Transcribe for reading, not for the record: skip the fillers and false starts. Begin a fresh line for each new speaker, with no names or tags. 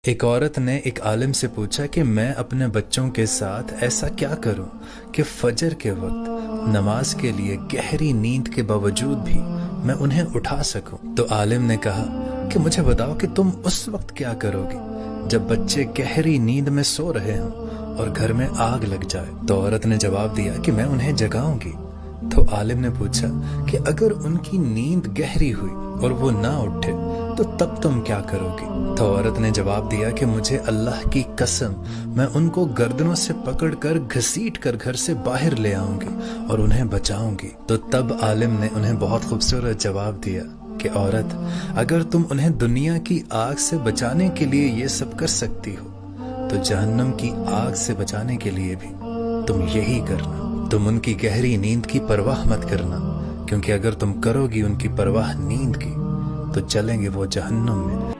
ایک عورت نے ایک عالم سے پوچھا کہ میں اپنے بچوں کے ساتھ ایسا کیا کروں کہ فجر کے وقت نماز کے لیے گہری نیند کے باوجود بھی میں انہیں اٹھا سکوں۔ تو عالم نے کہا کہ مجھے بتاؤ کہ تم اس وقت کیا کرو گی جب بچے گہری نیند میں سو رہے ہوں اور گھر میں آگ لگ جائے۔ تو عورت نے جواب دیا کہ میں انہیں جگاؤں گی۔ تو عالم نے پوچھا کہ اگر ان کی نیند گہری ہوئی اور وہ نہ اٹھے تو تب تم کیا کرو گی؟ تو عورت نے جواب دیا کہ مجھے اللہ کی قسم میں ان کو گردنوں سے پکڑ کر گھسیٹ کر گھر سے باہر لے آؤں گی اور انہیں بچاؤں گی۔ تو تب عالم نے انہیں بہت خوبصورت جواب دیا کہ عورت، اگر تم انہیں دنیا کی آگ سے بچانے کے لیے یہ سب کر سکتی ہو تو جہنم کی آگ سے بچانے کے لیے بھی تم یہی کرنا۔ تم ان کی گہری نیند کی پرواہ مت کرنا، کیونکہ اگر تم کرو گی ان کی پرواہ نیند کی تو چلیں گے وہ جہنم میں۔